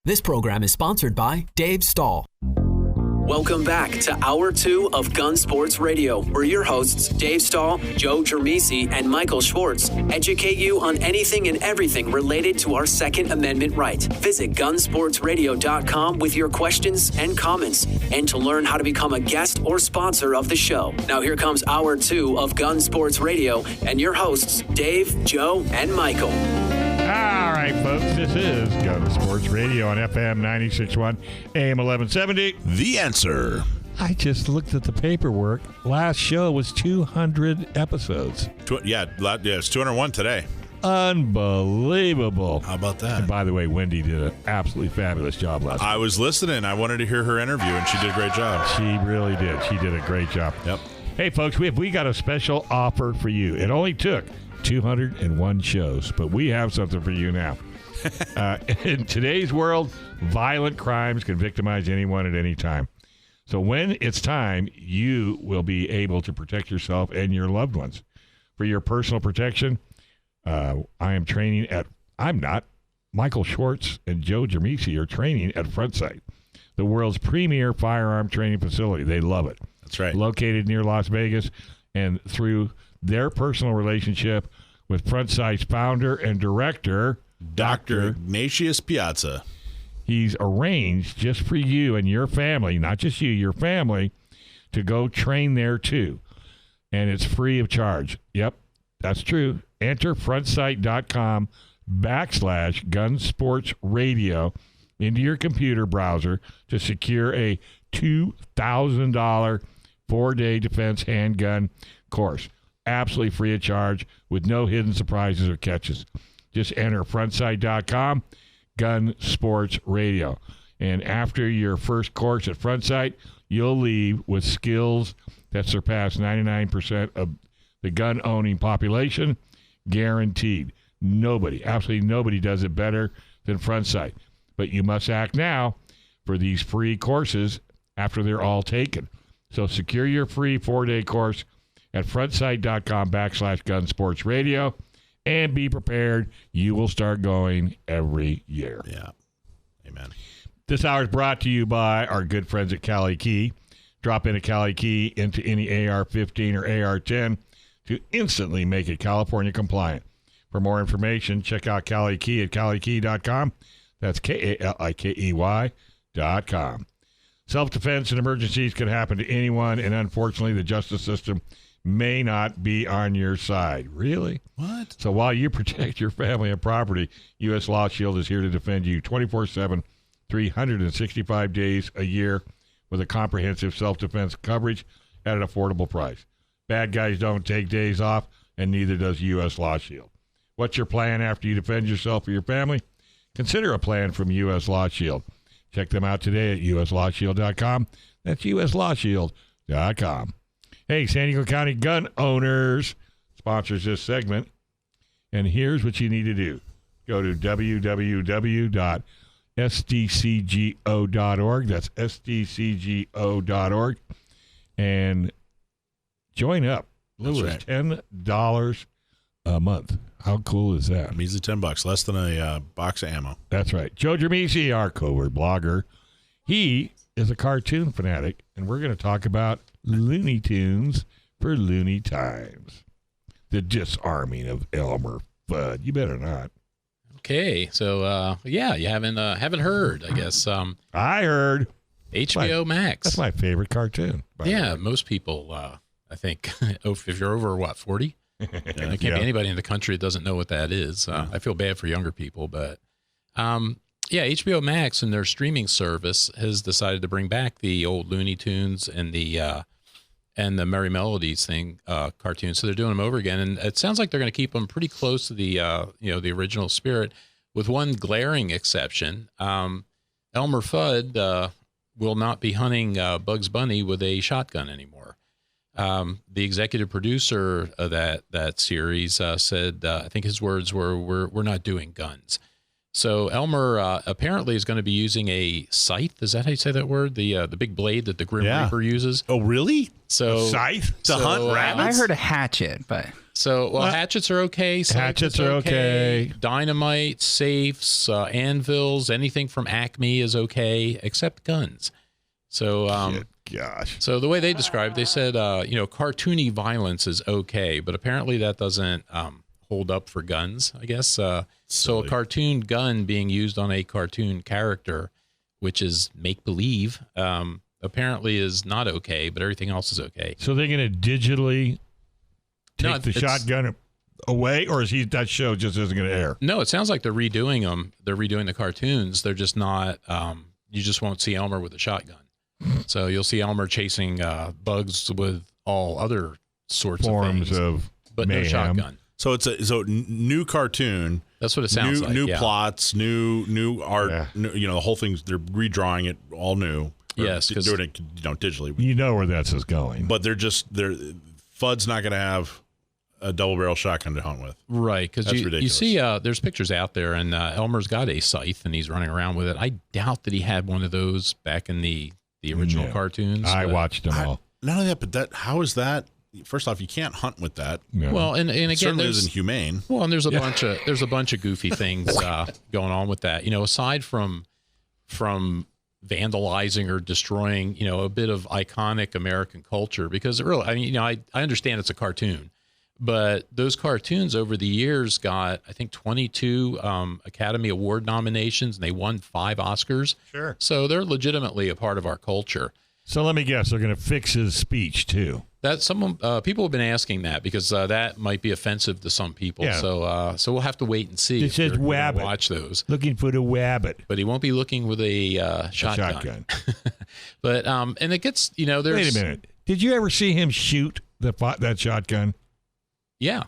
This program is sponsored by Dave Stahl. Welcome back to Hour 2 of Gun Sports Radio, where your hosts, Dave Stahl, Joe Germisi, and Michael Schwartz, educate you on anything and everything related to our Second Amendment right. Visit gunsportsradio.com with your questions and comments, and to learn how to become a guest or sponsor of the show. Now here comes Hour 2 of Gun Sports Radio, and your hosts, Dave, Joe, and Michael. All right, folks, this is Gun Sports Radio on FM 96.1, AM 1170. The Answer. I just looked at the paperwork. Last show was 200 episodes. It's 201 today. Unbelievable. How about that? And by the way, Wendy did an absolutely fabulous job last week. I was listening. I wanted to hear her interview, and she did a great job. She really did. She did a great job. Yep. Hey, folks, we got a special offer for you. It only took 201 shows, but we have something for you now. In today's world, violent crimes can victimize anyone at any time. So when it's time, you will be able to protect yourself and your loved ones. For your personal protection, Michael Schwartz and Joe Germisi are training at Frontsight, the world's premier firearm training facility. They love it. That's right. Located near Las Vegas, and through their personal relationship with Frontsight's founder and director, Dr. Ignatius Piazza. He's arranged just for you and your family, not just you, your family, to go train there too. And it's free of charge. Yep, that's true. Enter frontsight.com/gunsportsradio into your computer browser to secure a $2,000 4-day defense handgun course. Absolutely free of charge with no hidden surprises or catches. Just enter frontsight.com, Gun Sports Radio. And after your first course at Frontsight, you'll leave with skills that surpass 99% of the gun-owning population, guaranteed. Nobody, absolutely nobody does it better than Frontsight. But you must act now for these free courses after they're all taken. So secure your free 4-day course at frontsight.com/gunsportsradio, and be prepared. You will start going every year. Yeah. Amen. This hour is brought to you by our good friends at Cali Key. Drop in a Cali Key into any AR-15 or AR-10 to instantly make it California compliant. For more information, check out Cali Key at calikey.com. That's KALIKEY.com. Self-defense and emergencies can happen to anyone, and unfortunately, the justice system may not be on your side. Really? What? So while you protect your family and property, U.S. Law Shield is here to defend you 24/7, 365 days a year with a comprehensive self-defense coverage at an affordable price. Bad guys don't take days off, and neither does U.S. Law Shield. What's your plan after you defend yourself or your family? Consider a plan from U.S. Law Shield. Check them out today at uslawshield.com. That's uslawshield.com. Hey, San Bernardino County Gun Owners sponsors this segment. And here's what you need to do. Go to www.sdcgo.org. That's sdcgo.org. And join up. Little as $10 a month. How cool is that? Measly $10, less than a box of ammo. That's right. Joe Germisi, our covert blogger, he is a cartoon fanatic, and we're going to talk about Loony Tunes for Loony Times. The disarming of Elmer Fudd. You better not. Okay, so you haven't heard, I guess. I heard. HBO Max. That's my favorite cartoon. Yeah, most people, I think, if you're over, 40? There can't be anybody in the country that doesn't know what that is. I feel bad for younger people, but HBO Max and their streaming service has decided to bring back the old Looney Tunes and the Merry Melodies cartoons. So they're doing them over again, and it sounds like they're going to keep them pretty close to the the original spirit, with one glaring exception. Elmer Fudd will not be hunting Bugs Bunny with a shotgun anymore. The executive producer of that series said, I think his words were, "We're not doing guns." So Elmer apparently is going to be using a scythe. Is that how you say that word? The big blade that the Grim Reaper uses. Oh, really? So Scythe? To hunt rabbits? I heard a hatchet, but hatchets are okay. Hatchets are okay. Dynamite, safes, anvils, anything from Acme is okay, except guns. So, gosh. So the way they described, they said, cartoony violence is okay, but apparently that doesn't hold up for guns, I guess. So a cartoon gun being used on a cartoon character, which is make-believe, apparently is not okay, but everything else is okay. So they're going to digitally take the shotgun away, or is that show just isn't going to air? No, it sounds like they're redoing them. They're redoing the cartoons. They're just not, you just won't see Elmer with a shotgun. So you'll see Elmer chasing bugs with all other sorts forms of things, of but mayhem. no shotgun. So it's a new cartoon. That's what it sounds like. New yeah. plots, new art. Yeah. The whole thing's they're redrawing it all new. Yes, doing it digitally. You know where that's going. But Fudd's not going to have a double barrel shotgun to hunt with. Right, because you ridiculous. see there's pictures out there, and Elmer's got a scythe, and he's running around with it. I doubt that he had one of those back in the original cartoons. I watched them all. Not only that, but how is that? First off, you can't hunt with that. Yeah. Well, and again, certainly there's isn't humane. Well, and there's a bunch of goofy things going on with that. Aside from vandalizing or destroying, a bit of iconic American culture, because really, I understand it's a cartoon, but those cartoons over the years got, I think, 22 Academy Award nominations, and they won 5 Oscars. Sure. So they're legitimately a part of our culture. So let me guess, they're going to fix his speech too. That people have been asking that because that might be offensive to some people. Yeah. So we'll have to wait and see. It says wabbit. Watch those. Looking for the wabbit. But he won't be looking with a shotgun. But and it gets there's. Wait a minute. Did you ever see him shoot that shotgun? Yeah.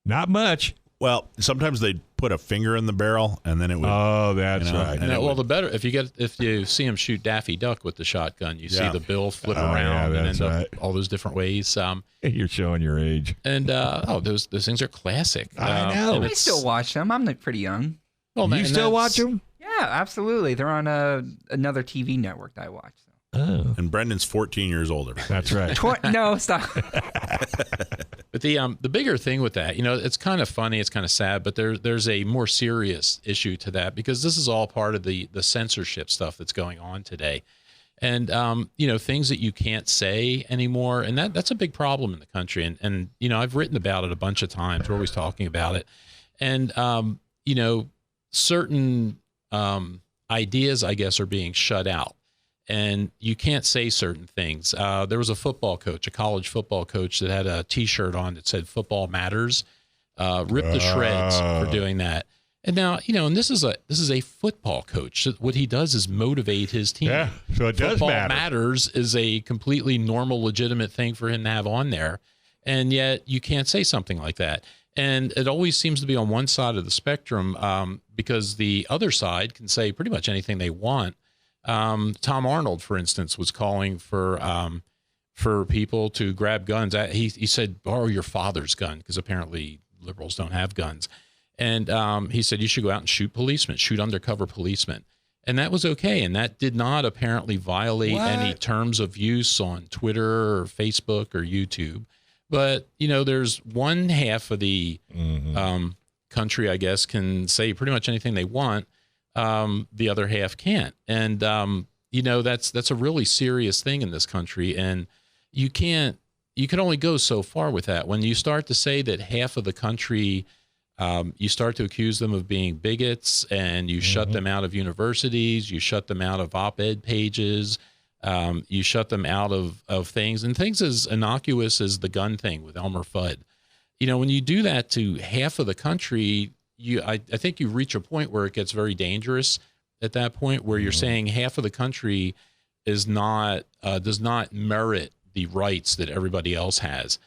Not much. Well, sometimes they put a finger in the barrel, and then it would. Oh, that's right. No, well, the better if you see him shoot Daffy Duck with the shotgun, you see the bill flip around and end up all those different ways. You're showing your age. And those things are classic. I know. I still watch them. I'm pretty young. Well, you still watch them? Yeah, absolutely. They're on another TV network that I watch. So. Oh, and Brendan's 14 years older. that's right. No, stop. But the bigger thing with that, it's kind of funny, it's kind of sad, but there's a more serious issue to that, because this is all part of the censorship stuff that's going on today. And, things that you can't say anymore. And that's a big problem in the country. And I've written about it a bunch of times. We're always talking about it. And, certain ideas, I guess, are being shut out. And you can't say certain things. There was a college football coach that had a T-shirt on that said "Football Matters." Ripped to shreds for doing that. And now, and this is a football coach. What he does is motivate his team. Yeah, so it does Football matter. Matters is a completely normal, legitimate thing for him to have on there, and yet you can't say something like that. And it always seems to be on one side of the spectrum, because the other side can say pretty much anything they want. Tom Arnold, for instance, was calling for people to grab guns. He said, borrow your father's gun, because apparently liberals don't have guns. And he said, you should go out and shoot policemen, shoot undercover policemen. And that was okay. And that did not apparently violate any terms of use on Twitter or Facebook or YouTube. But, there's one half of the country, I guess, can say pretty much anything they want. The other half can't. And, that's a really serious thing in this country. And you can only go so far with that. When you start to say that half of the country, you start to accuse them of being bigots, and you shut them out of universities, you shut them out of op-ed pages, you shut them out of things, and things as innocuous as the gun thing with Elmer Fudd. When you do that to half of the country, I think you reach a point where it gets very dangerous at that point, where you're saying half of the country does not merit the rights that everybody else has.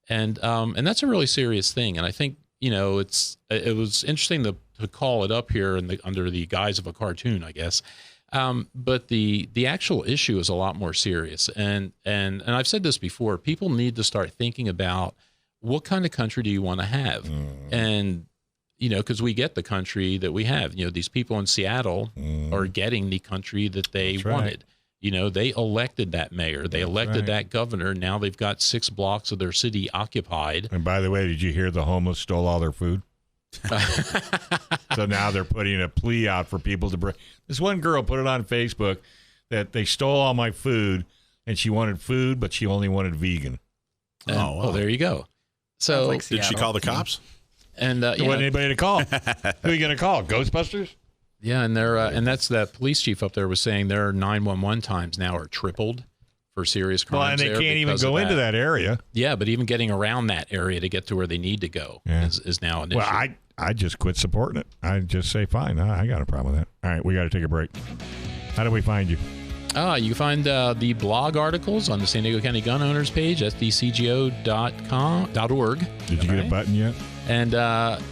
And that's a really serious thing. And I think, it was interesting to call it up here under the guise of a cartoon, I guess. But the actual issue is a lot more serious. And I've said this before, people need to start thinking about what kind of country do you want to have? And, because we get the country that we have. These people in Seattle are getting the country that they wanted. They elected that mayor. They elected that governor. Now they've got 6 blocks of their city occupied. And by the way, did you hear the homeless stole all their food? So now they're putting a plea out for people to bring. This one girl put it on Facebook that they stole all my food, and she wanted food, but she only wanted vegan. Well, there you go. So like Did she call the cops? And there wasn't anybody to call. Who are you going to call? Ghostbusters? Yeah, and they're and that's that police chief up there was saying their 911 times now are tripled for serious crimes. Well, and they can't even go into that area. Yeah, but even getting around that area to get to where they need to go is now an issue. Well, I just quit supporting it. I just say, fine, I got a problem with that. All right, we got to take a break. How do we find you? You can find the blog articles on the San Diego County Gun Owners page, SDCGO.org. Did you get a button yet? And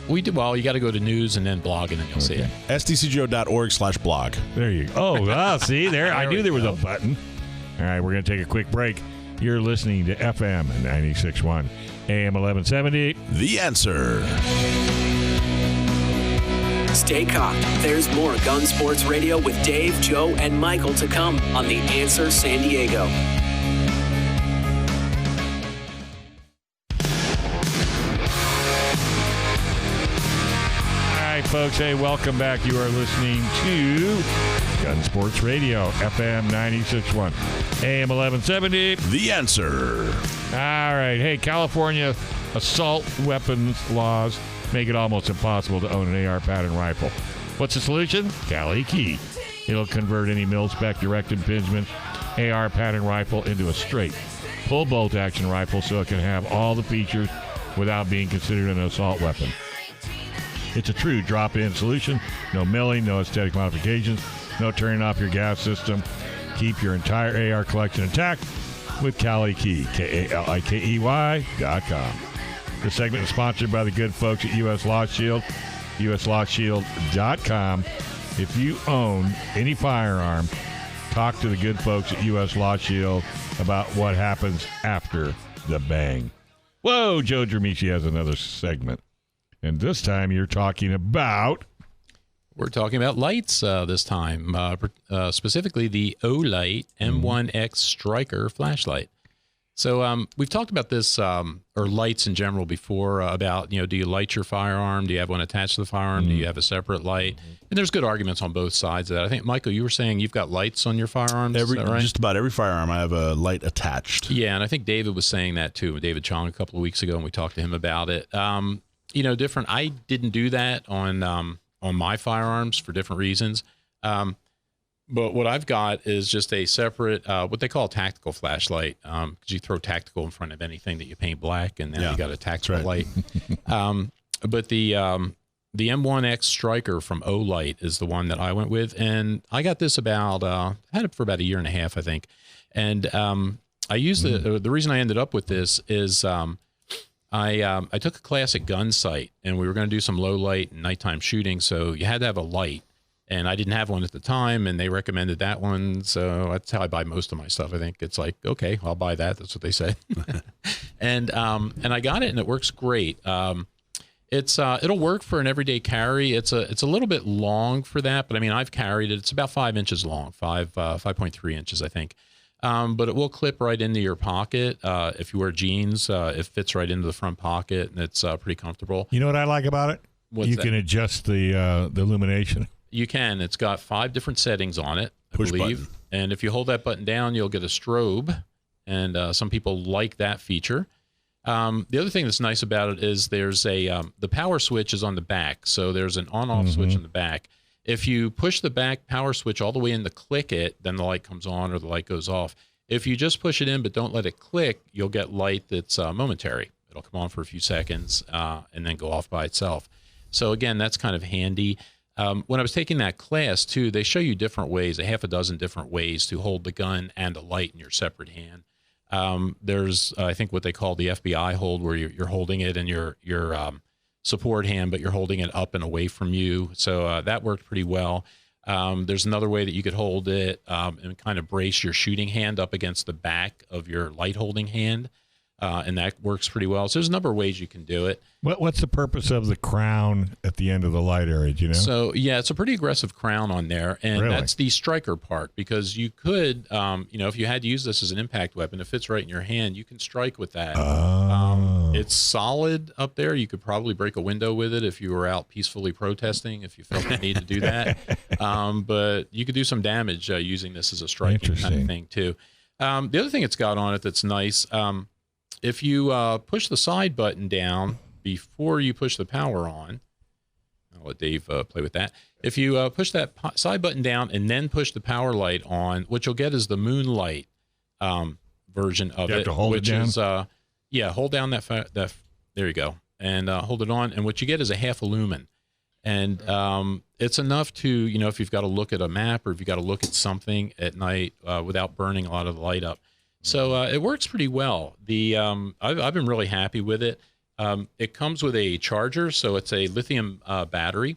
we do. Well, you got to go to news and then blog, and then you'll see it. SDCGO.org/blog. There you go. Oh, see there. I knew there was a button. All right, we're going to take a quick break. You're listening to FM 96.1, AM 1170. The Answer. Stay cocked. There's more Gun Sports Radio with Dave, Joe, and Michael to come on The Answer San Diego. Folks, hey, welcome back. You are listening to Gun Sports Radio, FM 96.1, AM 1170. The Answer. All right. Hey, California assault weapons laws make it almost impossible to own an AR pattern rifle. What's the solution? Cali Key. It'll convert any mil-spec direct impingement AR pattern rifle into a straight pull bolt action rifle so it can have all the features without being considered an assault weapon. It's a true drop-in solution. No milling, no aesthetic modifications, no turning off your gas system. Keep your entire AR collection intact with Cali Key, KALIKEY.com. This segment is sponsored by the good folks at U.S. Law Shield, USLawShield.com. If you own any firearm, talk to the good folks at U.S. Law Shield about what happens after the bang. Whoa, Joe Dramisi has another segment. And this time you're talking about... We're talking about lights this time, specifically the Olight M1X Striker flashlight. So we've talked about this, or lights in general before, about, do you light your firearm? Do you have one attached to the firearm? Do you have a separate light? And there's good arguments on both sides of that. I think, Michael, you were saying you've got lights on your firearms, is that right? Just about every firearm, I have a light attached. Yeah, and I think David was saying that too, David Chong, a couple of weeks ago, and we talked to him about it. Different. I didn't do that on my firearms for different reasons. But what I've got is just a separate, what they call a tactical flashlight, because you throw tactical in front of anything that you paint black, and now you got a tactical light. But the M1X Striker from Olight is the one that I went with, and I got this about, I had it for about 1.5 years, I think. And I used the reason I ended up with this is I took a class at Gun Sight, and we were going to do some low light and nighttime shooting, so you had to have a light, and I didn't have one at the time, and they recommended that one, so that's how I buy most of my stuff. I think it's like, okay, I'll buy that. That's what they said. And I got it, and it works great. It'll work for an everyday carry. It's a little bit long for that, but I mean, I've carried it. It's about 5 inches long, 5.3 inches, I think. But it will clip right into your pocket. If you wear jeans, it fits right into the front pocket, and it's pretty comfortable. You know what I like about it? What's that? Can adjust the illumination. You can. It's got 5 different settings on it, I Push believe. button. And if you hold that button down, you'll get a strobe, and some people like that feature. The other thing that's nice about it is there's the power switch is on the back, so there's an on-off switch in the back. If you push the back power switch all the way in to click it, then the light comes on or the light goes off. If you just push it in but don't let it click, you'll get light that's momentary. It'll come on for a few seconds and then go off by itself. So again, that's kind of handy. When I was taking that class too, they show you different ways, a half a dozen different ways to hold the gun and a light in your separate hand. There's, I think, what they call the FBI hold, where you're holding it in your support hand, but you're holding it up and away from you. So that worked pretty well. There's another way that you could hold it and kind of brace your shooting hand up against the back of your light holding hand. and that works pretty well. So there's a number of ways you can do it. What's the purpose of the crown at the end of the light area? Do you know? So yeah, it's a pretty aggressive crown on there, and Really? that's the striker part, because you could, if you had to use this as an impact weapon, it fits right in your hand. You can strike with that. It's solid up there. You could probably break a window with it if you were out peacefully protesting, if you felt the need to do that. But you could do some damage using this as a striking kind of thing too. The other thing it's got on it that's nice, if you push the side button down before you push the power on, I'll let Dave play with that. If you push that side button down and then push the power light on, what you'll get is the moonlight version of it. You have to hold it down? Is, hold down that there you go, and hold it on. And what you get is a half a lumen. And it's enough to, if you've got to look at a map or if you've got to look at something at night without burning a lot of the light up. So it works pretty well. I've been really happy with it. It comes with a charger, so it's a lithium battery,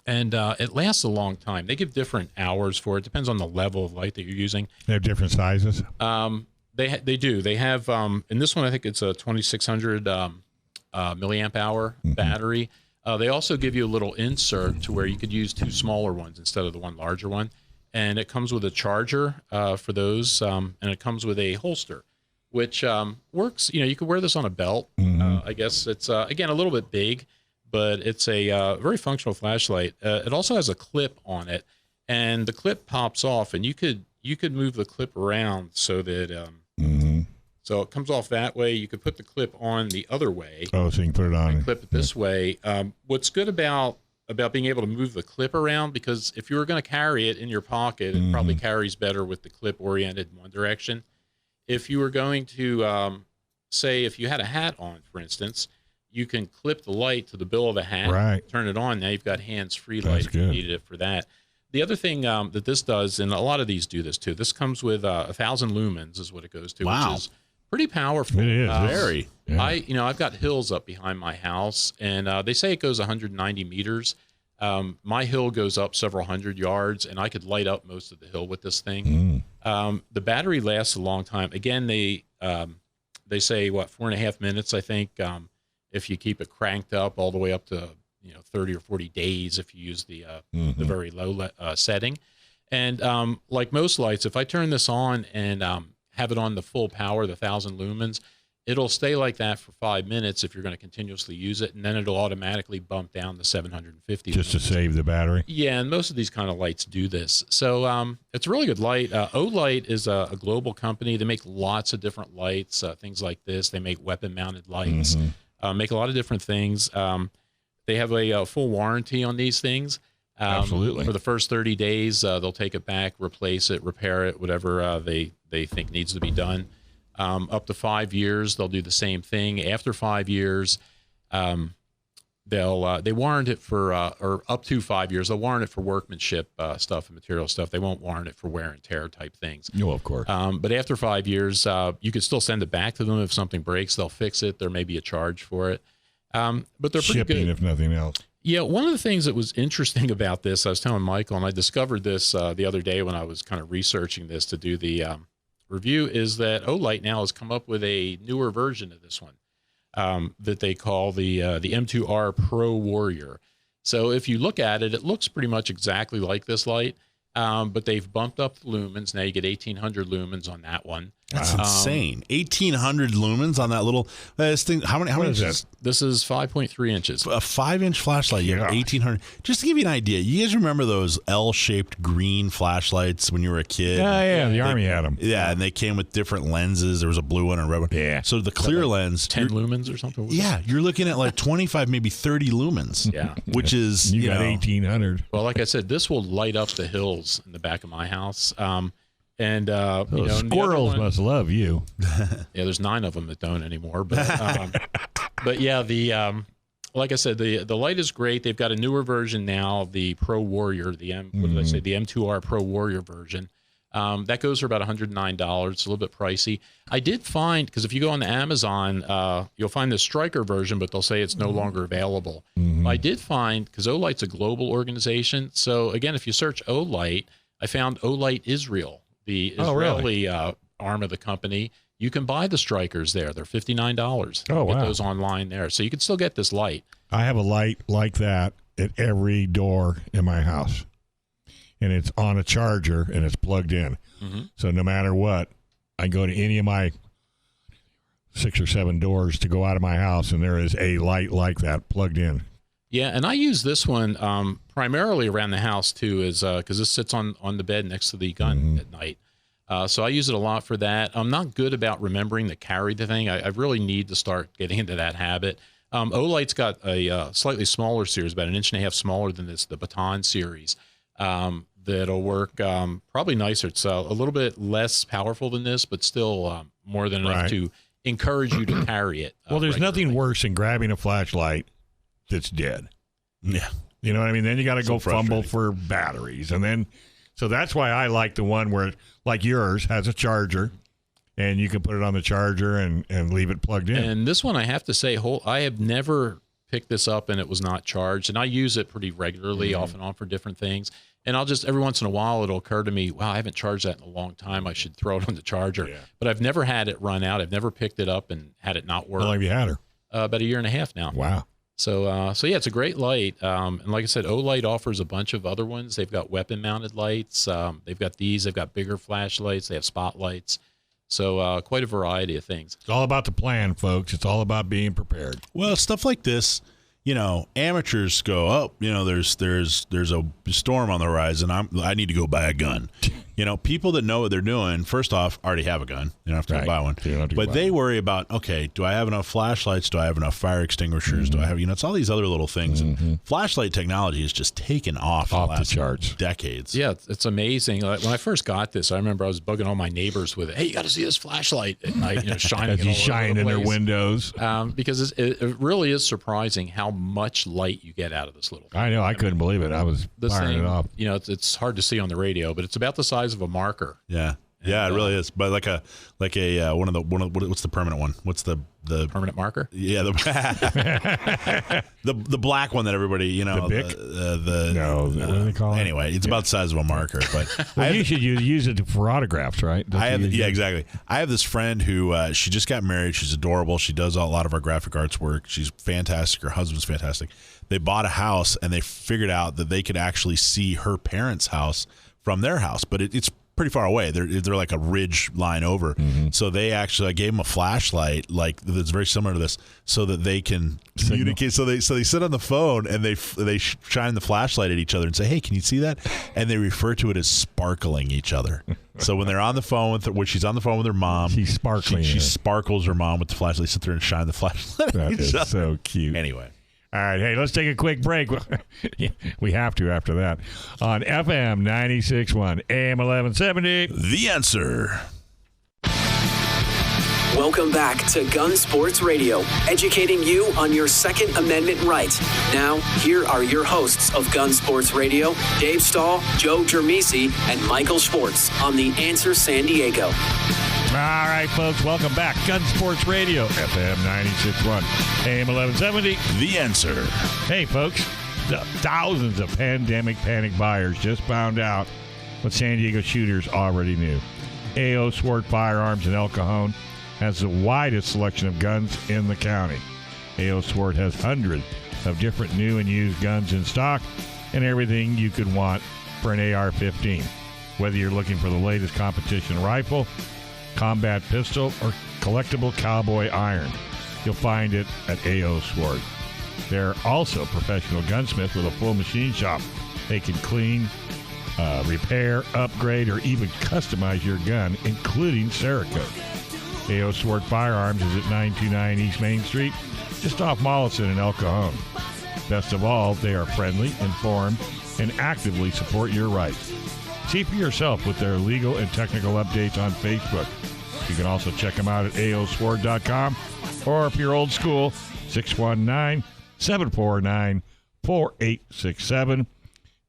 and it lasts a long time. They give different hours for it. Depends on the level of light that you're using. They have different sizes? They do. They have, in this one, I think it's a 2600 milliamp hour battery. They also give you a little insert to where you could use two smaller ones instead of the one larger one. And it comes with a charger for those, and it comes with a holster, which works. You could wear this on a belt. I guess it's, again, a little bit big, but it's a very functional flashlight. It also has a clip on it, and the clip pops off, and you could move the clip around so that so it comes off that way. You could put the clip on the other way. Oh, so you can put it on. And clip it this way. What's good about being able to move the clip around, because if you were going to carry it in your pocket, it probably carries better with the clip oriented in one direction. If you were going to, say, if you had a hat on, for instance, you can clip the light to the bill of the hat, right, turn it on. Now you've got hands-free light if you needed it for that. The other thing that this does, and a lot of these do this too, this comes with 1,000 lumens is what it goes to, which is pretty powerful. It is. Very. Yeah. I've got hills up behind my house, and they say it goes 190 meters. My hill goes up several hundred yards, and I could light up most of the hill with this thing. The battery lasts a long time. Again, they say 4.5 minutes, I think, if you keep it cranked up all the way up to 30 or 40 days if you use the very low setting. And like most lights, if I turn this on and have it on the full power, the 1,000 lumens, it'll stay like that for 5 minutes if you're going to continuously use it, and then it'll automatically bump down to 750. Just to save the battery? Yeah, and most of these kind of lights do this. So it's a really good light. Olight is a global company. They make lots of different lights, things like this. They make weapon-mounted lights, make a lot of different things. They have a full warranty on these things. Absolutely. For the first 30 days, they'll take it back, replace it, repair it, whatever they think needs to be done. Up to 5 years, they'll do the same thing. After 5 years, they warrant it for, or up to 5 years, they'll warrant it for workmanship stuff and material stuff. They won't warrant it for wear and tear type things. No, of course. But after 5 years, you could still send it back to them. If something breaks, they'll fix it. There may be a charge for it. But they're pretty shipping, good, if nothing else. Yeah, one of the things that was interesting about this, I was telling Michael, and I discovered this the other day when I was kind of researching this to do the review, is that Olight now has come up with a newer version of this one that they call the M2R Pro Warrior. So if you look at it, it looks pretty much exactly like this light, but they've bumped up the lumens. Now you get 1,800 lumens on that one. That's insane. 1,800 lumens on that little this thing. How many is inches? This is 5.3 inches. A 5-inch flashlight. You have 1,800. Just to give you an idea, you guys remember those L-shaped green flashlights when you were a kid? Yeah, the Army had them. Yeah, and they came with different lenses. There was a blue one and a red one. Yeah. So the clear lens, 10 lumens or something? Yeah, you're looking at like 25, maybe 30 lumens. Yeah. Which is, you got 1,800. Well, like I said, this will light up the hills in the back of my house. And squirrels must love you. Yeah, there's 9 of them that don't anymore. But yeah, like I said, the light is great. They've got a newer version now, the Pro Warrior, the M2R Pro Warrior version. That goes for about $109. It's a little bit pricey. I did find, because if you go on the Amazon, you'll find the Striker version, but they'll say it's no longer available. I did find, because Olight's a global organization, so again, if you search Olight, I found Olight Israel, the Israeli arm of the company. you can buy the strikers there. They're $59. Oh, wow. Get those online there. So you can still get this light. I have a light like that at every door in my house. And it's on a charger and it's plugged in. Mm-hmm. So no matter what, I go to any of my 6 or 7 doors to go out of my house, and there is a light like that plugged in. Yeah, and I use this one primarily around the house too, is because this sits on the bed next to the gun at night. So I use it a lot for that. I'm not good about remembering to carry the thing. I really need to start getting into that habit. Olight's got a slightly smaller series, about 1.5 inches smaller than this, the Baton series. That'll work probably nicer. It's a little bit less powerful than this, but still more than enough to encourage you to carry it. Well, there's regularly. nothing worse than grabbing a flashlight that's dead. Yeah. You know what I mean? Then you got to go fumble frustrating. for batteries. And then, so that's why I like the one where, like yours, has a charger, and you can put it on the charger and leave it plugged in. And this one, I have to say, I have never picked this up and it was not charged. And I use it pretty regularly, off and on for different things. And I'll just, every once in a while, it'll occur to me, wow, I haven't charged that in a long time. I should throw it on the charger. Yeah. But I've never had it run out. I've never picked it up and had it not work. How long have you had her? About 1.5 years now. Wow. So yeah, it's a great light. And like I said, Olight offers a bunch of other ones. They've got weapon-mounted lights. They've got these. They've got bigger flashlights. They have spotlights. So quite a variety of things. It's all about the plan, folks. It's all about being prepared. Well, stuff like this, you know, amateurs go, oh, you know, there's a storm on the horizon. I need to go buy a gun. You know, people that know what they're doing, first off, already have a gun. You don't have to go buy one. But they worry about, okay, do I have enough flashlights? Do I have enough fire extinguishers? Do I have, you know, it's all these other little things. And flashlight technology has just taken off in the last charts. decades. Yeah, it's amazing. Like, when I first got this, I remember I was bugging all my neighbors with it. Hey, you got to see this flashlight at night, you know, shining. As you shine in their windows. Because it really is surprising how much light you get out of this little thing. I know. I couldn't believe it. I was firing it off. You know, it's hard to see on the radio, but it's about the size of a marker. Yeah. Yeah, it really is. But like a what's the permanent one? What's the permanent marker? Yeah, the black one that everybody, you know, the Bic? What do they call it? Anyway, it's about the size of a marker. But you should use it for autographs, right? Exactly. I have this friend who she just got married. She's adorable. She does a lot of our graphic arts work. She's fantastic. Her husband's fantastic. They bought a house and they figured out that they could actually see her parents' house from their house, but it's pretty far away. They're like a ridge line over. So they actually, I gave them a flashlight like that's very similar to this, so that they can communicate. So they sit on the phone and they shine the flashlight at each other and say, "Hey, can you see that?" And they refer to it as sparkling each other. So when they're on the phone when she's on the phone with her mom, she's sparkling. She sparkles her mom with the flashlight. Sit there and shine the flashlight. That is so cute. Anyway. All right, hey, let's take a quick break. We have to after that. On FM 96.1, AM 1170. The Answer. Welcome back to Gun Sports Radio, educating you on your Second Amendment rights. Now, here are your hosts of Gun Sports Radio, Dave Stahl, Joe Germisi, and Michael Schwartz on The Answer San Diego. All right, folks, welcome back. Gun Sports Radio, FM 96.1, AM 1170. The Answer. Hey, folks, thousands of pandemic panic buyers just found out what San Diego shooters already knew. A.O. Swart Firearms in El Cajon has the widest selection of guns in the county. A.O. Swart has hundreds of different new and used guns in stock and everything you could want for an AR-15. Whether you're looking for the latest competition rifle, combat pistol, or collectible cowboy iron, you'll find it at A.O. Swart. They're also professional gunsmiths with a full machine shop. They can clean, repair, upgrade, or even customize your gun, including Cerakote. A.O. Swart Firearms is at 929 East Main Street, just off Mollison in El Cajon. Best of all, they are friendly, informed, and actively support your rights. See for yourself with their legal and technical updates on Facebook. You can also check them out at aosward.com, or if you're old school, 619-749-4867.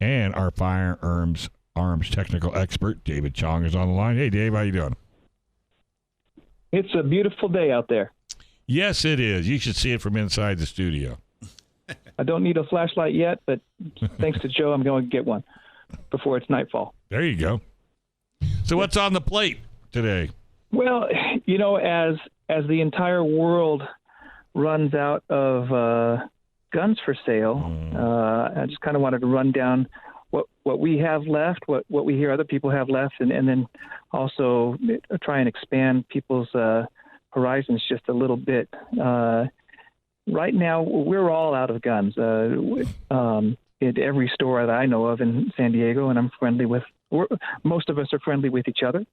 And our firearms technical expert, David Chong, is on the line. Hey, Dave, how you doing? It's a beautiful day out there. Yes, it is. You should see it from inside the studio. I don't need a flashlight yet, but thanks to Joe, I'm going to get one before it's nightfall. There you go. So what's on the plate today? Well, as the entire world runs out of guns for sale, I just kind of wanted to run down what we have left, what we hear other people have left, and then also try and expand people's horizons just a little bit. Right now, we're all out of guns at every store that I know of in San Diego, and I'm friendly with. Most of us are friendly with each other.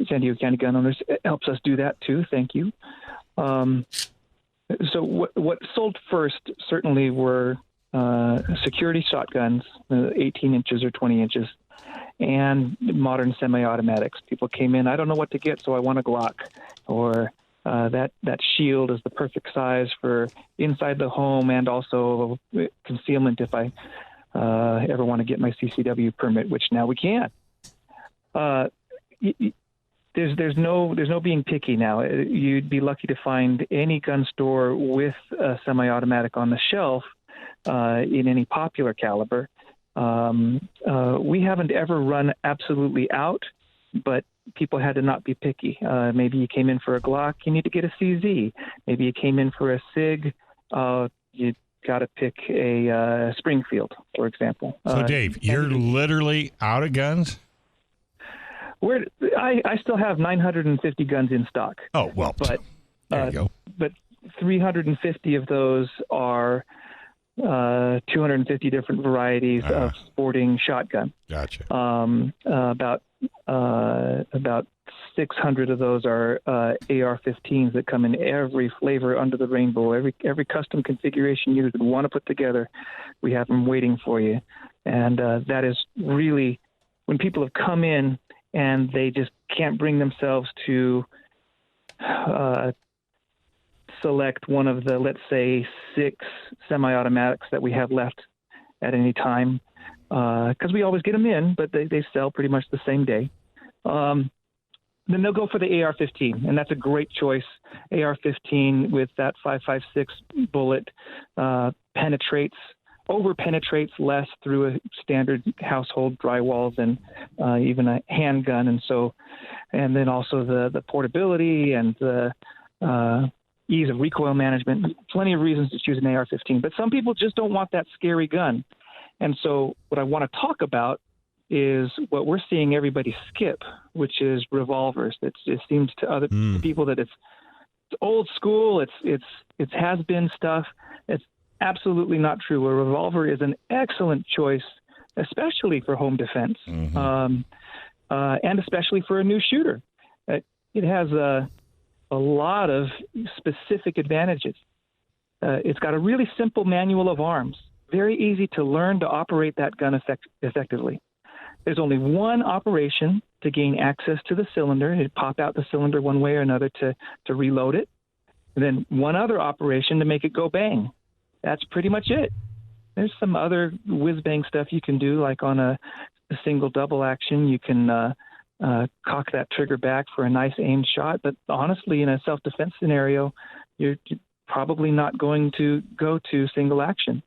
San Diego County Gun Owners helps us do that too. Thank you. So what sold first certainly were security shotguns, 18 inches or 20 inches, and modern semi-automatics. People came in, I don't know what to get, so I want a Glock, or that shield is the perfect size for inside the home and also concealment if I ever want to get my CCW permit, which now we can. There's no being picky now. You'd be lucky to find any gun store with a semi-automatic on the shelf in any popular caliber. We haven't ever run absolutely out, but people had to not be picky. Maybe you came in for a Glock, you need to get a CZ. Maybe you came in for a SIG, you got to pick a Springfield, for example. So, Dave, you're literally out of guns? I still have 950 guns in stock. Oh, well, but there you go. But 350 of those are 250 different varieties of sporting shotgun. Gotcha. About 600 of those are AR-15s that come in every flavor under the rainbow. Every custom configuration you would want to put together, we have them waiting for you. And that is really when people have come in and they just can't bring themselves to select one of the, let's say, 6 semi-automatics that we have left at any time, because we always get them in, but they sell pretty much the same day. Then they'll go for the AR-15, and that's a great choice. AR-15 with that 5.56 bullet over-penetrates less through a standard household drywall than even a handgun, and then also the portability and the ease of recoil management. Plenty of reasons to choose an AR-15, but some people just don't want that scary gun. And so what I want to talk about is what we're seeing everybody skip, which is revolvers. It seems to other people that it's old school, it's has-been stuff. It's absolutely not true. A revolver is an excellent choice, especially for home defense, and especially for a new shooter. It has a lot of specific advantages. It's got a really simple manual of arms, very easy to learn to operate that gun effectively. There's only one operation to gain access to the cylinder. You pop out the cylinder one way or another to reload it. And then one other operation to make it go bang. That's pretty much it. There's some other whiz-bang stuff you can do, like on a single double action. You can cock that trigger back for a nice aimed shot. But honestly, in a self-defense scenario, you're probably not going to go to single action.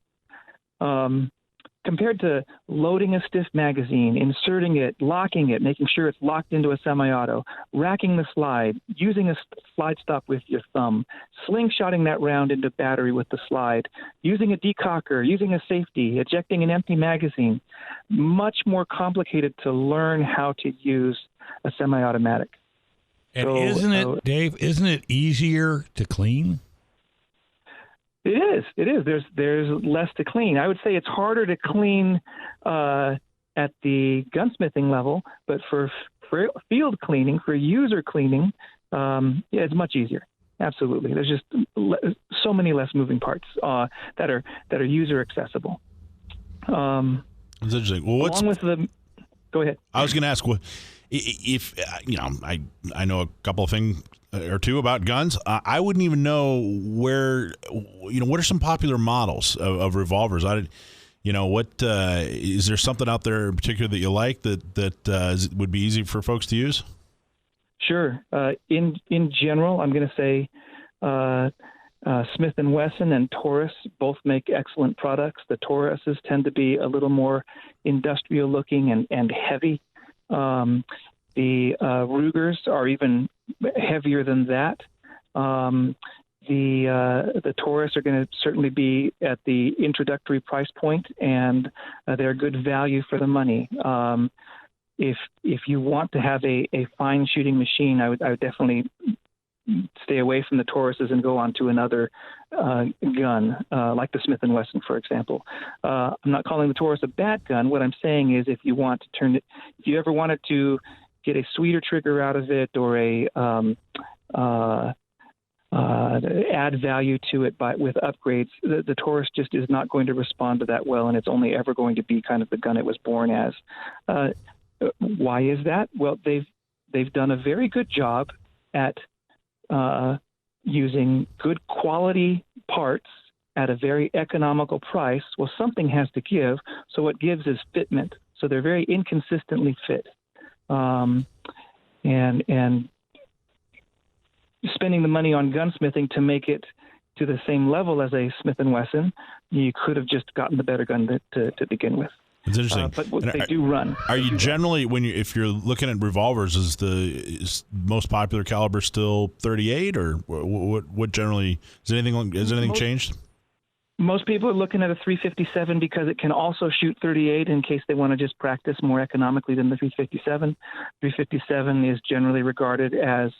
Compared to loading a stiff magazine, inserting it, locking it, making sure it's locked into a semi-auto, racking the slide, using a slide stop with your thumb, slingshotting that round into battery with the slide, using a decocker, using a safety, ejecting an empty magazine, much more complicated to learn how to use a semi-automatic. And isn't it, Dave, isn't it easier to clean? It is. There's less to clean. I would say it's harder to clean at the gunsmithing level, but for field cleaning, for user cleaning, it's much easier. Absolutely. There's just so many less moving parts that are user accessible. That's interesting. Well, go ahead. I was going to ask, if I know a couple of things or two about guns. I wouldn't even know what are some popular models of revolvers. Is there something out there in particular that you like that would be easy for folks to use? Sure. In general, I'm going to say Smith & Wesson and Taurus both make excellent products. The Tauruses tend to be a little more industrial looking and heavy. The Rugers are even heavier than that. The Taurus are going to certainly be at the introductory price point, and they're good value for the money. If you want to have a fine shooting machine, I would definitely stay away from the Tauruses and go on to another gun, like the Smith & Wesson, for example. I'm not calling the Taurus a bad gun. What I'm saying is if you want to if you ever wanted to get a sweeter trigger out of it, or add value to it with upgrades, the Taurus just is not going to respond to that well, and it's only ever going to be kind of the gun it was born as. Why is that? Well, they've done a very good job at using good quality parts at a very economical price. Well, something has to give, so what gives is fitment. So they're very inconsistently fit, and spending the money on gunsmithing to make it to the same level as a Smith & Wesson, you could have just gotten the better gun to begin with. It's interesting, but they do run. Are you generally, if you're looking at revolvers, is the most popular caliber still .38, or what generally has anything changed? Most people are looking at a .357 because it can also shoot .38 in case they want to just practice more economically than the .357. .357 is generally regarded as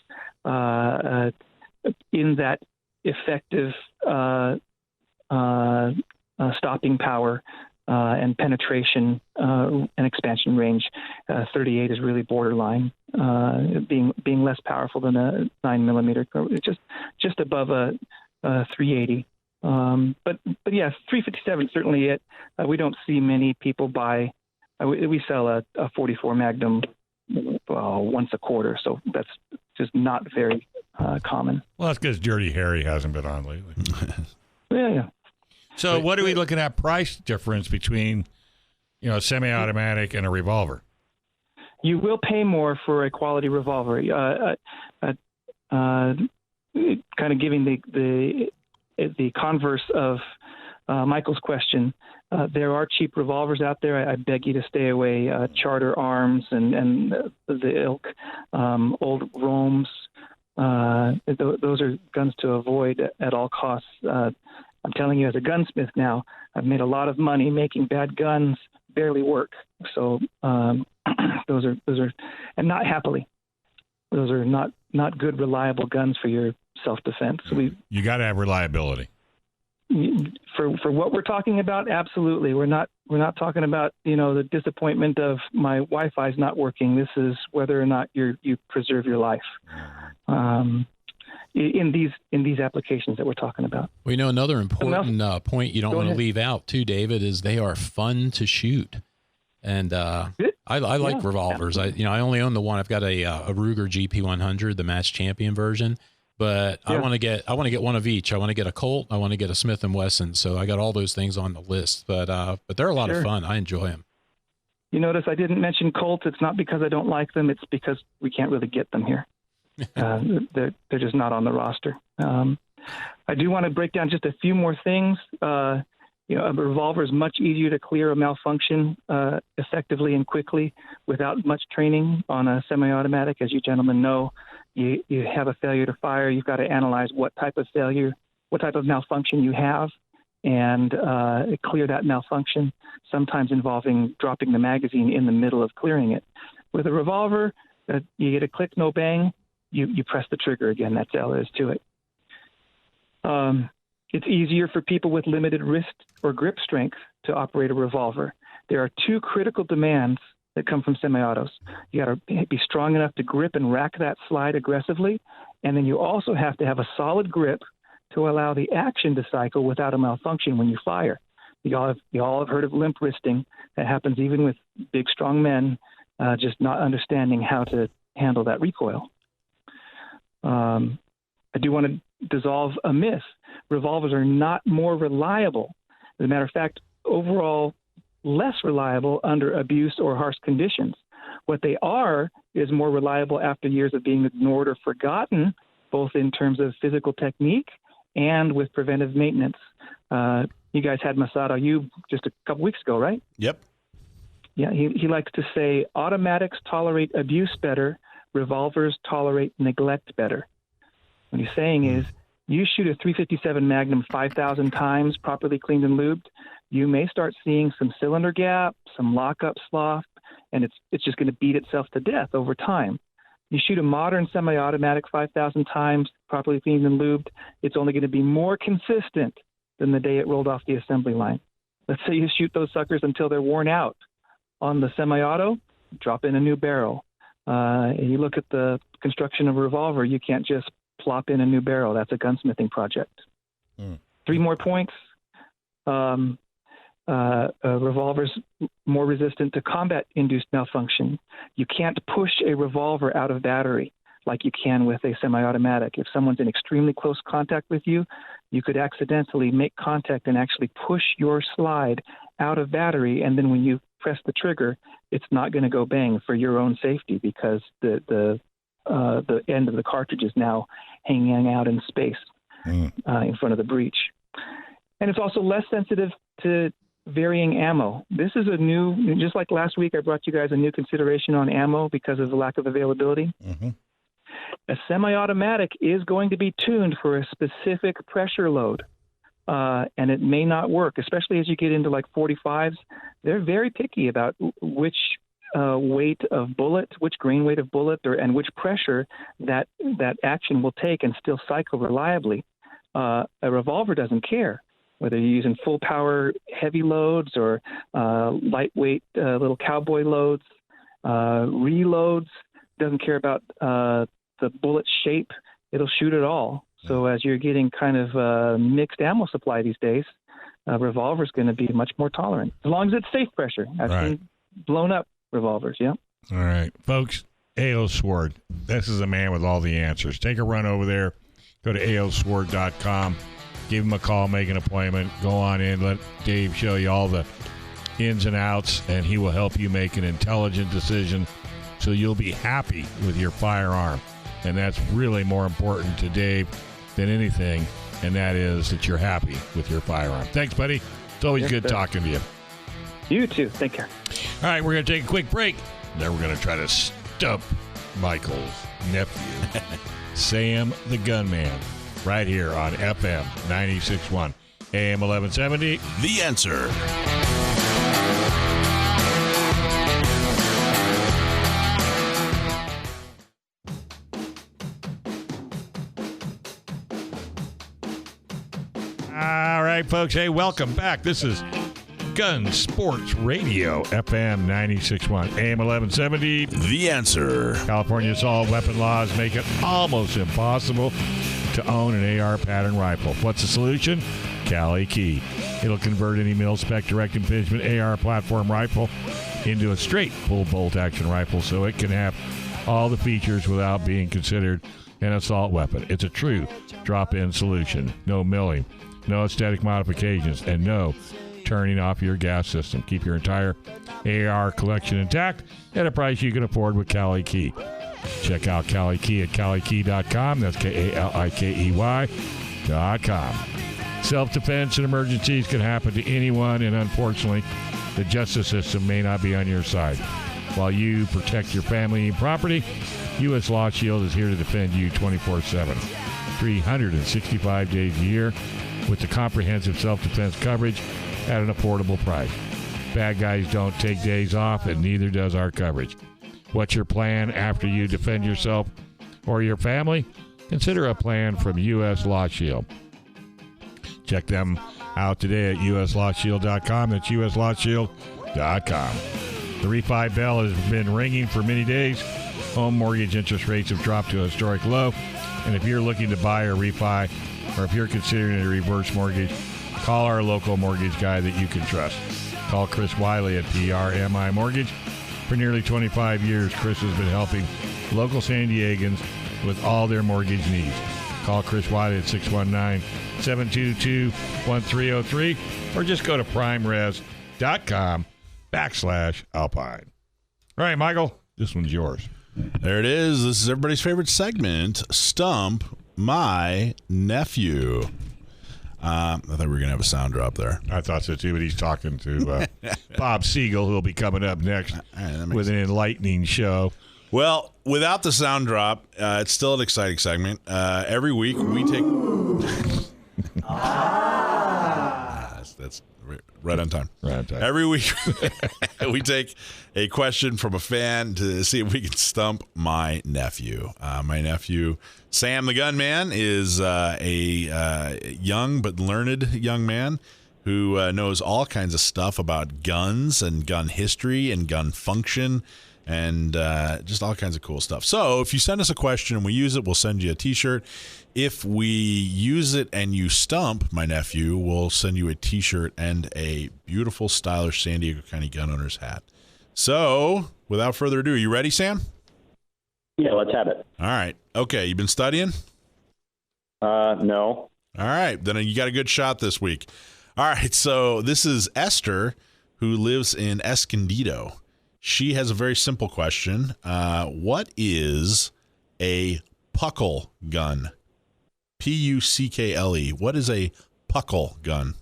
in that effective stopping power and penetration and expansion range. .38 is really borderline, being less powerful than a 9mm, just above a .380. But yes, .357 certainly it. We don't see many people buy. We sell a .44 Magnum once a quarter, so that's just not very common. Well, that's because Dirty Harry hasn't been on lately. Yeah. So, what are we looking at price difference between, a semi-automatic and a revolver? You will pay more for a quality revolver. Kind of giving the converse of Michael's question, there are cheap revolvers out there. I beg you to stay away. Charter Arms and the ilk, old Romes. Those are guns to avoid at all costs. I'm telling you, as a gunsmith now, I've made a lot of money making bad guns barely work. So those are, and not happily. Those are not good, reliable guns for your self-defense. So you got to have reliability. For what we're talking about, absolutely. We're not talking about the disappointment of my Wi-Fi's not working. This is whether or not you preserve your life. In these applications that we're talking about. Well, another important point you don't want to leave out too, David, is they are fun to shoot. And I like revolvers. I only own the one. I've got a Ruger GP100, the match champion version. But I want to get one of each. I want to get a Colt. I want to get a Smith & Wesson. So I got all those things on the list. But they're a lot of fun. I enjoy them. You notice I didn't mention Colts. It's not because I don't like them. It's because we can't really get them here. They're just not on the roster. I do want to break down just a few more things. A revolver is much easier to clear a malfunction effectively and quickly without much training on a semi-automatic. As you gentlemen know, you have a failure to fire. You've got to analyze what type of failure, what type of malfunction you have, and clear that malfunction, sometimes involving dropping the magazine in the middle of clearing it. With a revolver, you get a click, no bang. You press the trigger again. That's all there is to it. It's easier for people with limited wrist or grip strength to operate a revolver. There are two critical demands that come from semi-autos. You got to be strong enough to grip and rack that slide aggressively, and then you also have to have a solid grip to allow the action to cycle without a malfunction when you fire. You all have heard of limp wristing. That happens even with big, strong men, just not understanding how to handle that recoil. I do want to dissolve a myth. Revolvers are not more reliable. As a matter of fact, overall, less reliable under abuse or harsh conditions. What they are is more reliable after years of being ignored or forgotten, both in terms of physical technique and with preventive maintenance. You guys had Masato U just a couple weeks ago, right? Yep. Yeah, he likes to say automatics tolerate abuse better, revolvers tolerate neglect better. What he's saying is, you shoot a .357 Magnum 5,000 times, properly cleaned and lubed, you may start seeing some cylinder gap, some lockup slough, and it's just going to beat itself to death over time. You shoot a modern semi-automatic 5,000 times, properly cleaned and lubed, it's only going to be more consistent than the day it rolled off the assembly line. Let's say you shoot those suckers until they're worn out. On the semi-auto, drop in a new barrel. You look at the construction of a revolver, you can't just plop in a new barrel. That's a gunsmithing project. 3 more points. Revolver's more resistant to combat-induced malfunction. You can't push a revolver out of battery like you can with a semi-automatic. If someone's in extremely close contact with you, you could accidentally make contact and actually push your slide out of battery, and then when you press the trigger, it's not going to go bang for your own safety because the end of the cartridge is now hanging out in space in front of the breech. And it's also less sensitive to varying ammo. This is a new, just like last week, I brought you guys a new consideration on ammo because of the lack of availability. A semi-automatic is going to be tuned for a specific pressure load. And it may not work, especially as you get into like 45s. They're very picky about which weight of bullet, which grain weight of bullet, and which pressure that action will take and still cycle reliably. A revolver doesn't care whether you're using full power heavy loads or lightweight little cowboy loads, reloads. Doesn't care about the bullet shape. It'll shoot it all. So as you're getting kind of mixed ammo supply these days, a revolver's going to be much more tolerant, as long as it's safe pressure. I've seen blown up revolvers, yeah. All right, folks, A.O. Sword. This is a man with all the answers. Take a run over there. Go to aosword.com. Give him a call, make an appointment. Go on in. Let Dave show you all the ins and outs, and he will help you make an intelligent decision so you'll be happy with your firearm. And that's really more important to Dave than anything, and that is that you're happy with your firearm. Thanks, buddy. It's always good talking to you. You too. Take care. All right, we're going to take a quick break. Then we're going to try to stump Michael's nephew, Sam the Gunman, right here on FM 96.1, AM 1170. The Answer. All right, folks. Hey, welcome back. This is Gun Sports Radio, FM 96.1, AM 1170. The Answer. California's assault weapon laws make it almost impossible to own an AR pattern rifle. What's the solution? Cali Key. It'll convert any mil-spec direct impingement AR platform rifle into a straight full bolt action rifle so it can have all the features without being considered an assault weapon. It's a true drop-in solution. No milling, no aesthetic modifications, and no turning off your gas system. Keep your entire AR collection intact at a price you can afford with Cali Key. Check out Cali Key at CaliKey.com. That's KALIKEY.com. Self-defense and emergencies can happen to anyone, and unfortunately, the justice system may not be on your side. While you protect your family and property, U.S. Law Shield is here to defend you 24/7, 365 days a year, with the comprehensive self-defense coverage at an affordable price. Bad guys don't take days off, and neither does our coverage. What's your plan after you defend yourself or your family? Consider a plan from U.S. Law Shield. Check them out today at uslawshield.com. That's uslawshield.com. The refi bell has been ringing for many days. Home mortgage interest rates have dropped to a historic low. And if you're looking to buy or refi, or if you're considering a reverse mortgage, call our local mortgage guy that you can trust. Call Chris Wiley at PRMI Mortgage. For nearly 25 years, Chris has been helping local San Diegans with all their mortgage needs. Call Chris Wiley at 619-722-1303 or just go to primeres.com/Alpine. All right, Michael, this one's yours. There it is. This is everybody's favorite segment, Stump My Nephew. I thought we were going to have a sound drop there. I thought so too, but he's talking to Bob Siegel, who will be coming up next with an enlightening show. Well, without the sound drop, it's still an exciting segment. Every week we take. That's right on time. Right on time. Every week we take a question from a fan to see if we can stump my nephew. My nephew, Sam the Gunman, is a young but learned young man who knows all kinds of stuff about guns and gun history and gun function and just all kinds of cool stuff. So if you send us a question and we use it, we'll send you a T-shirt. If we use it and you stump my nephew, we'll send you a T-shirt and a beautiful, stylish San Diego County Gun Owners hat. So without further ado, you ready, Sam? Yeah, let's have it. All right. Okay, you been studying? No. All right, then you got a good shot this week. All right, so this is Esther, who lives in Escondido. She has a very simple question. What is a PUCKLE gun? PUCKLE. What is a PUCKLE gun?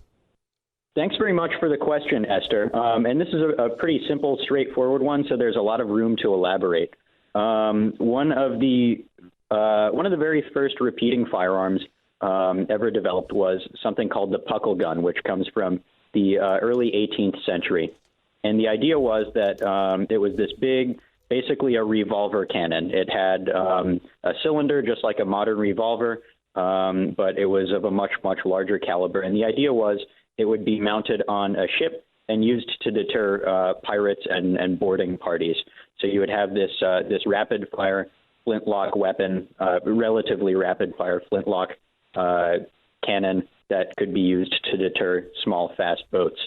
Thanks very much for the question, Esther. And this is a pretty simple, straightforward one, so there's a lot of room to elaborate. One of the very first repeating firearms ever developed was something called the PUCKLE gun, which comes from the early 18th century. And the idea was that it was this big, basically a revolver cannon. It had a cylinder just like a modern revolver, but it was of a much, much larger caliber. And the idea was it would be mounted on a ship and used to deter pirates and boarding parties. So you would have this rapid-fire flintlock weapon, relatively rapid-fire flintlock cannon that could be used to deter small, fast boats.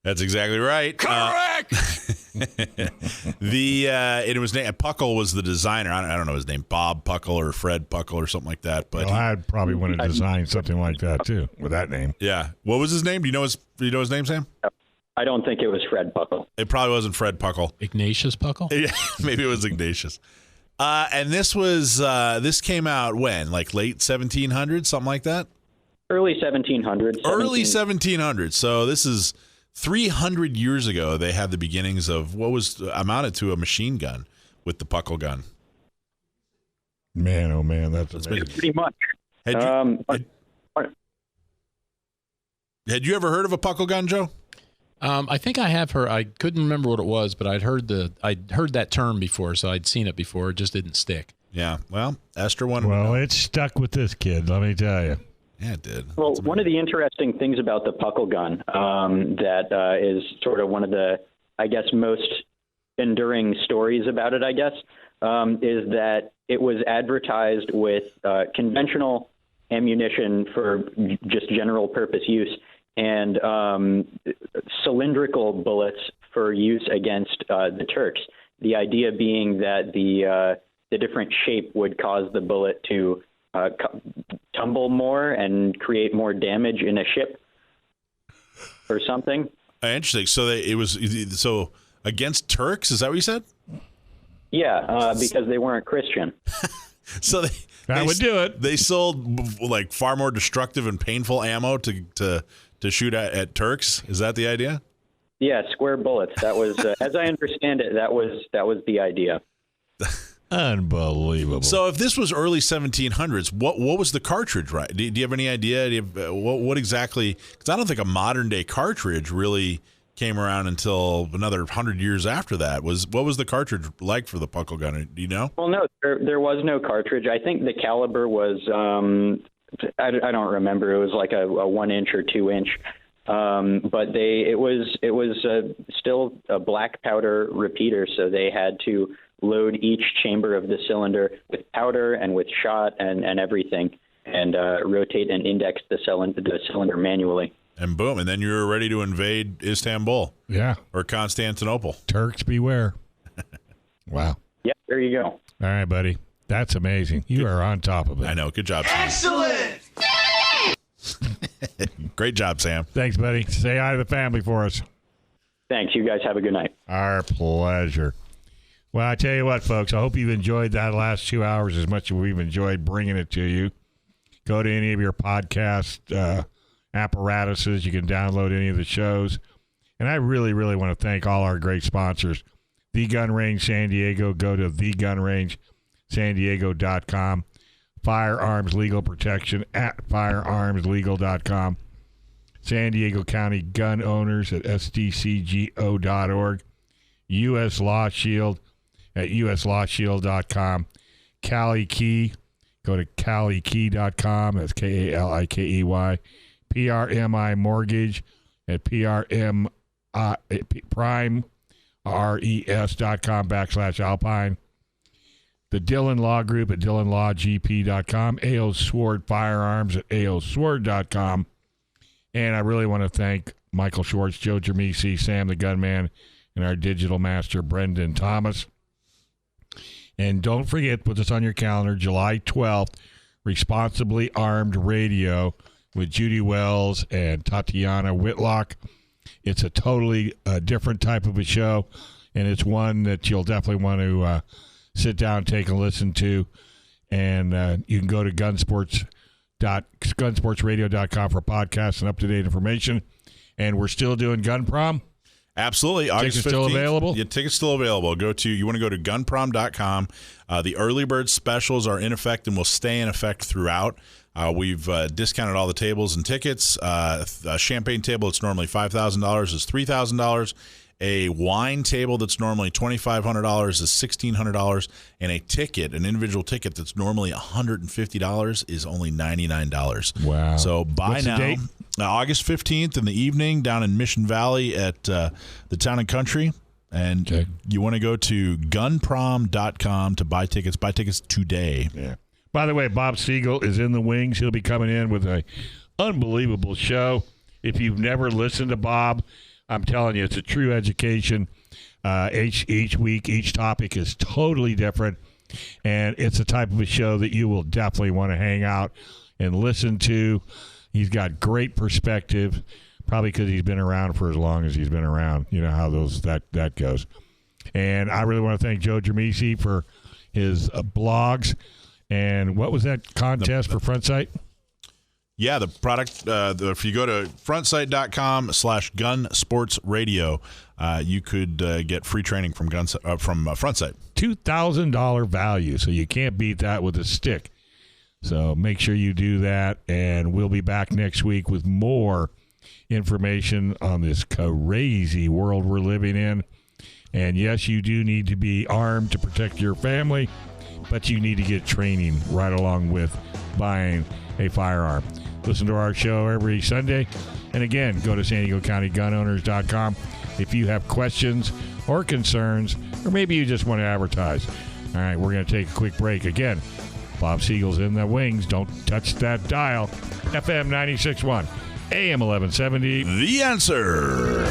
That's exactly right. Correct. It was named Puckle was the designer. I don't know his name, Bob Puckle or Fred Puckle or something like that. But I'd probably want to design something like that too with that name. Yeah. What was his name? Do you know his name, Sam? I don't think it was Fred Puckle. It probably wasn't Fred Puckle. Ignatius Puckle? Yeah, maybe it was Ignatius. And this came out when, like late 1700s, something like that. Early 1700s. Early 1700s. So this is 300 years ago. They had the beginnings of what was amounted to a machine gun with the Puckle gun. Man, oh man, that's amazing. Pretty much. Had you ever heard of a Puckle gun, Joe? I think I have heard. I couldn't remember what it was, but I'd heard that term before, so I'd seen it before. It just didn't stick. Yeah. Well, Esther wanted. Well, it stuck with this kid. Let me tell you. Yeah, it did. Well, one of the interesting things about the Puckle gun that is sort of one of the, I guess, most enduring stories about it, I guess, is that it was advertised with conventional ammunition for just general purpose use and cylindrical bullets for use against the Turks. The idea being that the different shape would cause the bullet to tumble more and create more damage in a ship or something. Interesting. So it was against Turks. Is that what you said? Yeah, because they weren't Christian. So that would do it. They sold like far more destructive and painful ammo to shoot at Turks. Is that the idea? Yeah, square bullets. That was, as I understand it, that was the idea. Unbelievable. So if this was early 1700s, what was the cartridge, right? Do you have any idea? What exactly? Because I don't think a modern day cartridge really came around until another 100 years after that. What was the cartridge like for the Puckle gun? Do you know? Well, no, there was no cartridge. I think the caliber was, I don't remember. It was like a 1 inch or 2 inch. But it was still a black powder repeater, so they had to load each chamber of the cylinder with powder and with shot and everything, and rotate and index the cylinder manually. And boom, and then you were ready to invade Istanbul. Yeah. Or Constantinople. Turks beware. Wow. Yeah, there you go. All right, buddy. That's amazing. You are on top of it. I know. Good job, Sam. Excellent! Great job, Sam. Thanks, buddy. Say hi to the family for us. Thanks. You guys have a good night. Our pleasure. Well, I tell you what, folks, I hope you've enjoyed that last 2 hours as much as we've enjoyed bringing it to you. Go to any of your podcast apparatuses. You can download any of the shows. And I really, really want to thank all our great sponsors. The Gun Range San Diego. Go to thegunrangesandiego.com. Firearms Legal Protection at firearmslegal.com. San Diego County Gun Owners at SDCGO.org. U.S. Law Shield at uslawshield.com. Cali Key. Go to calikey.com. That's K-A-L-I-K-E-Y. PRMI Mortgage at primres.com/Alpine. The Dillon Law Group at DillonLawGP.com. A.O. Sword Firearms at AOSword.com. And I really want to thank Michael Schwartz, Joe Germisi, Sam the Gunman, and our digital master, Brendan Thomas. And don't forget, put this on your calendar, July 12th, Responsibly Armed Radio with Judy Wells and Tatiana Whitlock. It's a totally different type of a show, and it's one that you'll definitely want to sit down, take a listen to. And you can go to gunsportsradio.com for podcasts and up-to-date information. And we're still doing Gun Prom. Absolutely. August 15th, still available? Yeah, tickets still available. You want to go to gunprom.com. The early bird specials are in effect and will stay in effect throughout. We've discounted all the tables and tickets. A champagne table that's normally $5,000 is $3,000. A wine table that's normally $2,500 is $1,600, and a ticket, an individual ticket that's normally $150 is only $99. Wow! So buy What's now. The date? August 15th in the evening down in Mission Valley at the Town and Country, and you want to go to gunprom.com to buy tickets. Buy tickets today. Yeah. By the way, Bob Siegel is in the wings. He'll be coming in with an unbelievable show. If you've never listened to Bob, I'm telling you, it's a true education. Each week, each topic is totally different, and it's a type of a show that you will definitely want to hang out and listen to. He's got great perspective, probably because he's been around for as long as he's been around. You know how that goes. And I really want to thank Joe Germisi for his blogs. And what was that contest for Front Sight? Yeah, the product, if you go to frontsight.com/gunsportsradio, you could get free training from Front Sight. $2,000 value, so you can't beat that with a stick. So make sure you do that, and we'll be back next week with more information on this crazy world we're living in. And yes, you do need to be armed to protect your family, but you need to get training right along with buying a firearm. Listen to our show every Sunday. And again, go to SanDiegoCountyGunOwners.com if you have questions or concerns, or maybe you just want to advertise. All right, we're going to take a quick break. Again, Bob Siegel's in the wings. Don't touch that dial. FM 96.1, AM 1170. The Answer.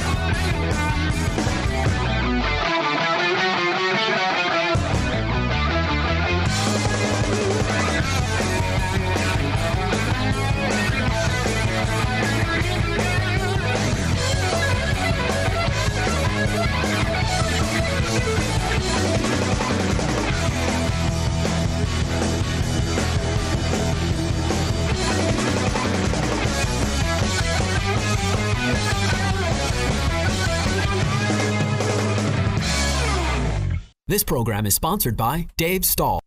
This program is sponsored by Dave Stahl.